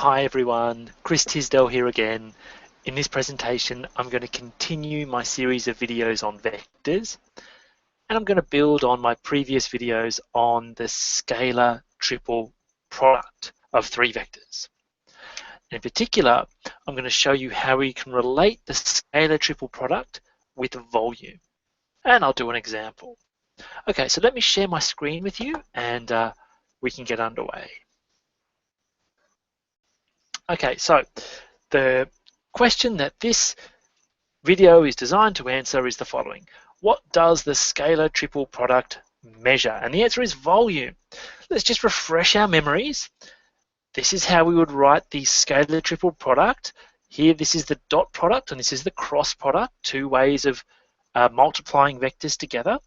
Hi everyone, Chris Tisdell here again. In this presentation, I'm going to continue my series of videos on vectors, and I'm going to build on my previous videos on the scalar triple product of three vectors. In particular, I'm going to show you how we can relate the scalar triple product with volume, and I'll do an example. Okay, so let me share my screen with you and we can get underway. Okay, so the question that this video is designed to answer is the following. What does the scalar triple product measure? And the answer is volume. Let's just refresh our memories. This is how we would write the scalar triple product. Here, this is the dot product and this is the cross product, two ways of multiplying vectors together.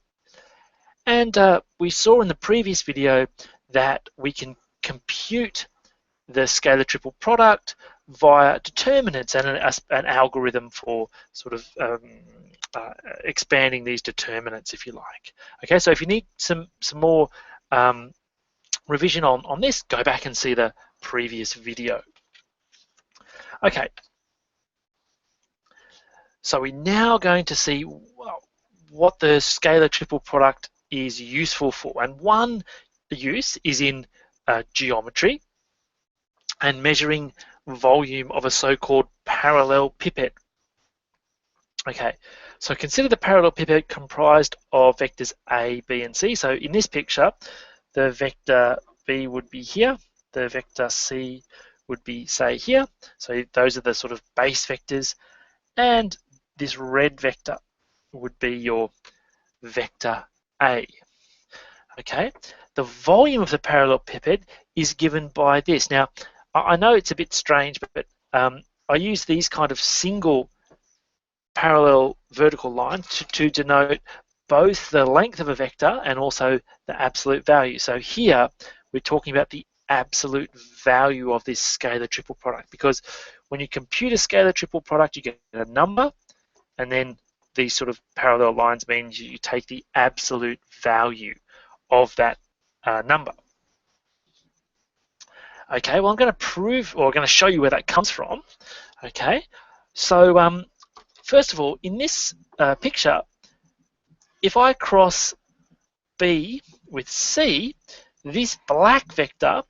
And we saw in the previous video that we can compute the scalar triple product via determinants and an algorithm for sort of expanding these determinants, if you like. Okay, so if you need some more revision on this, go back and see the previous video. Okay, so we're now going to see what the scalar triple product is useful for, and one use is in geometry and measuring volume of a so-called parallel pipette. Okay, so consider the parallel pipette comprised of vectors A, B, and C. So in this picture, the vector B would be here, the vector C would be, say, here. So those are the sort of base vectors, and this red vector would be your vector A. Okay, the volume of the parallel pipette is given by this. Now, I know it's a bit strange, but I use these kind of single parallel vertical lines to denote both the length of a vector and also the absolute value. So here we're talking about the absolute value of this scalar triple product, because when you compute a scalar triple product, you get a number, and then these sort of parallel lines means you take the absolute value of that number. Okay, well, I'm going to prove, or I'm going to show you where that comes from. Okay, so first of all, in this picture, if I cross B with C, this black vector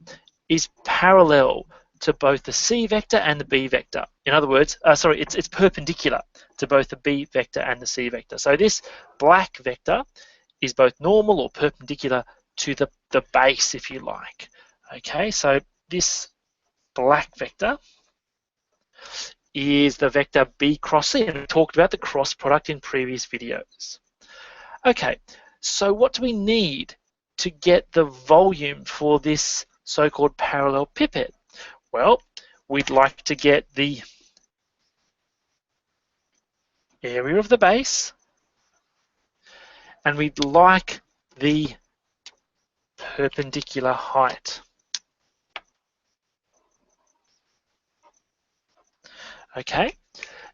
is parallel to both the C vector and the B vector. In other words, it's perpendicular to both the B vector and the C vector. So this black vector is both normal or perpendicular to the base, if you like. Okay, so this black vector is the vector B cross C, and we talked about the cross product in previous videos. Okay, so what do we need to get the volume for this so-called parallel pipette? Well, we'd like to get the area of the base, and we'd like the perpendicular height. Okay,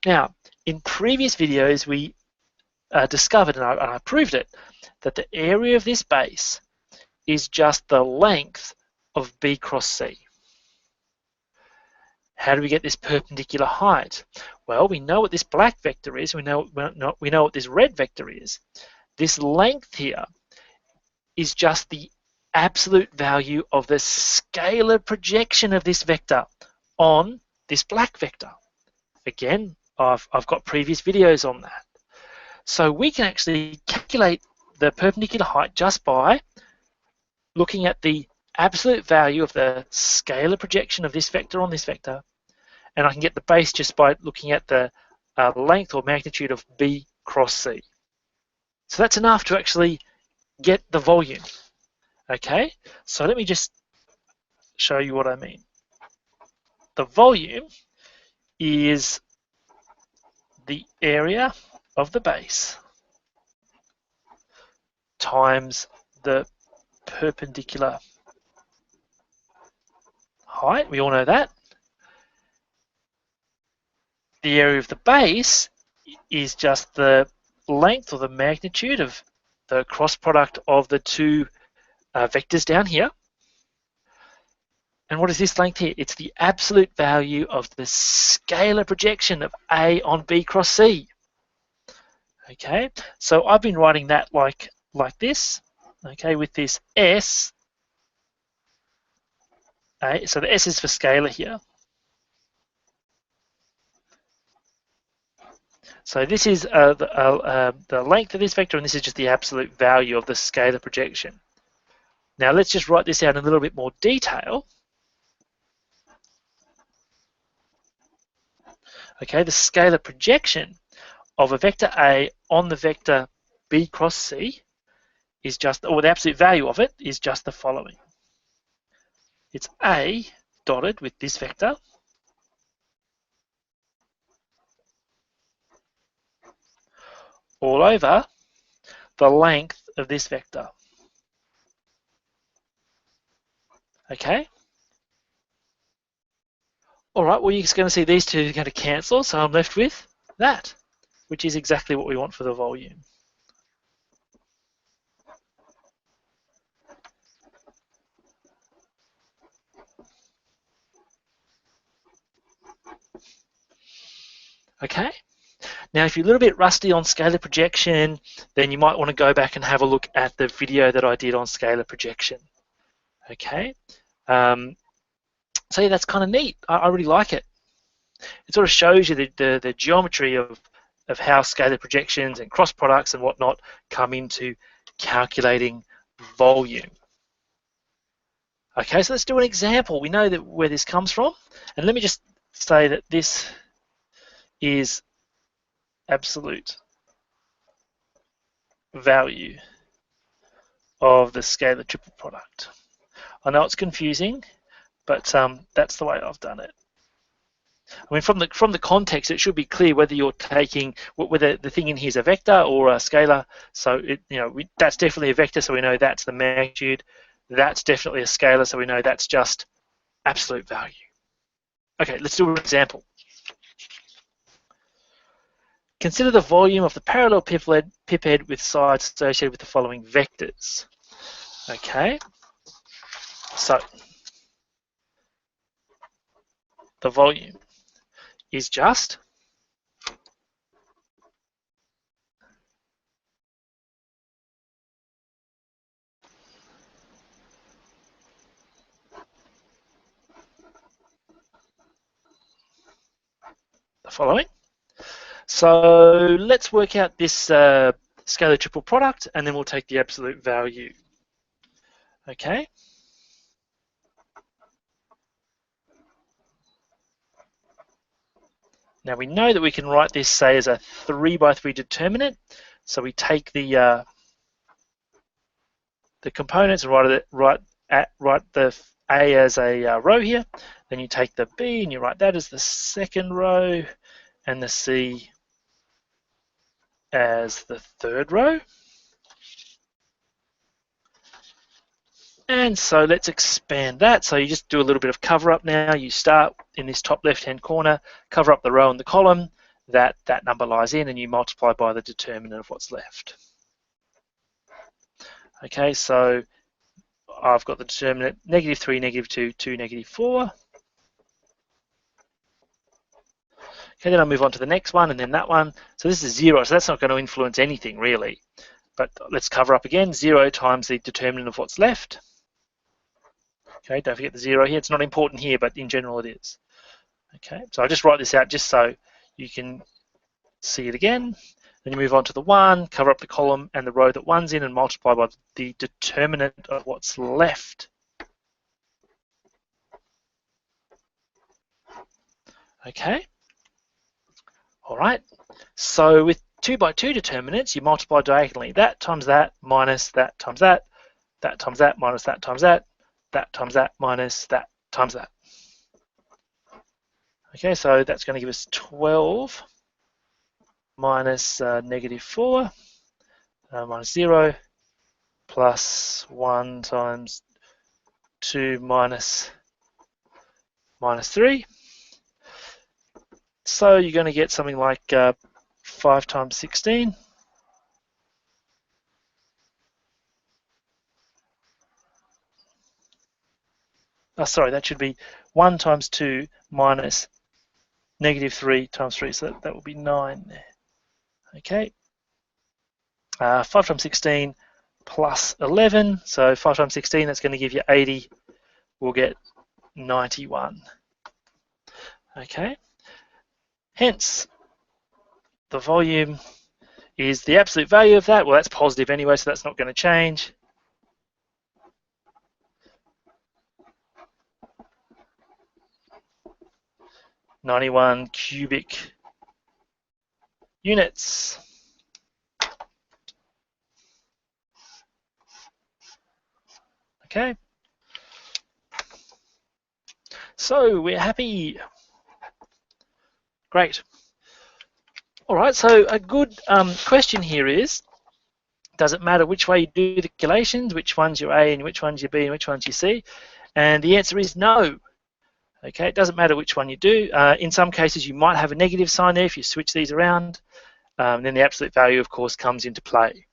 now in previous videos we discovered, and I proved it, that the area of this base is just the length of B cross C. How do we get this perpendicular height? Well, we know what this black vector is, we know what this red vector is. This length here is just the absolute value of the scalar projection of this vector on this black vector. Again, I've got previous videos on that. So we can actually calculate the perpendicular height just by looking at the absolute value of the scalar projection of this vector on this vector, and I can get the base just by looking at the length or magnitude of B cross C. So that's enough to actually get the volume. Okay, so let me just show you what I mean. The volume is the area of the base times the perpendicular height. We all know that. The area of the base is just the length or the magnitude of the cross product of the two vectors down here. And what is this length here? It's the absolute value of the scalar projection of A on B cross C. Okay, so I've been writing that like this, okay, with this S. So the S is for scalar here. So this is the length of this vector, and this is just the absolute value of the scalar projection. Now let's just write this out in a little bit more detail. Okay, the scalar projection of a vector A on the vector B cross C is just, or the absolute value of it is just the following. It's A dotted with this vector all over the length of this vector. Okay? All right, well, you're just going to see these two are going to cancel, so I'm left with that, which is exactly what we want for the volume. Okay? Now, if you're a little bit rusty on scalar projection, then you might want to go back and have a look at the video that I did on scalar projection. Okay? So yeah, that's kind of neat. I really like it. It sort of shows you the geometry of how scalar projections and cross products and whatnot come into calculating volume. Okay, so let's do an example. We know that where this comes from, and let me just say that this is absolute value of the scalar triple product. I know it's confusing, but that's the way I've done it. I mean, from the context, it should be clear whether you're taking whether the thing in here is a vector or a scalar. So that's definitely a vector, so we know that's the magnitude. That's definitely a scalar, so we know that's just absolute value. Okay, let's do an example. Consider the volume of the parallel pip head with sides associated with the following vectors. Okay, so the volume is just the following. So let's work out this scalar triple product, and then we'll take the absolute value. Okay. Now we know that we can write this, say, as a 3 by 3 determinant. So we take the components and write the A as a row here. Then you take the B and you write that as the second row, and the C as the third row. And so let's expand that. So you just do a little bit of cover up now. You start in this top left-hand corner, cover up the row and the column. That number lies in, and you multiply by the determinant of what's left. Okay, so I've got the determinant -3, -2, 2, -4. Okay, then I'll move on to the next one, and then that one. So this is 0, so that's not going to influence anything really. But let's cover up again, 0 times the determinant of what's left. Okay, don't forget the 0 here. It's not important here, but in general it is. Okay, so I'll just write this out just so you can see it again. Then you move on to the 1, cover up the column and the row that 1's in, and multiply by the determinant of what's left. Okay. All right. So with 2 by 2 determinants, you multiply diagonally. That times that minus that times that times that minus that times that times that minus that times that. Okay, so that's going to give us 12 minus -4 minus 0 plus 1 times 2 minus 3. So you're going to get something like 5 times 16. sorry, that should be 1 times 2 minus negative 3 times 3, so that will be 9 there. Okay. 5 times 16 plus 11, so 5 times 16, that's going to give you 80. We'll get 91. Okay. Hence, the volume is the absolute value of that. Well, that's positive anyway, so that's not going to change. (91 cubic units). Okay. So we're happy. Great. All right, so a good question here is, does it matter which way you do the calculations, which one's your A and which one's your B and which one's your C? And the answer is no. Okay, it doesn't matter which one you do. In some cases, you might have a negative sign there if you switch these around. Then the absolute value, of course, comes into play.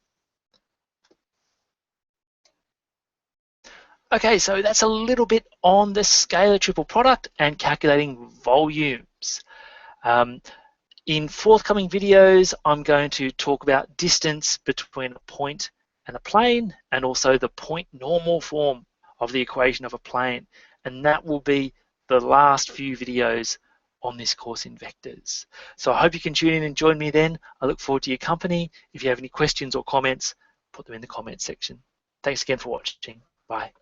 Okay, so that's a little bit on the scalar triple product and calculating volumes. In forthcoming videos, I'm going to talk about distance between a point and a plane, and also the point normal form of the equation of a plane. And that will be the last few videos on this course in vectors. So I hope you can tune in and join me then. I look forward to your company. If you have any questions or comments, put them in the comments section. Thanks again for watching. Bye.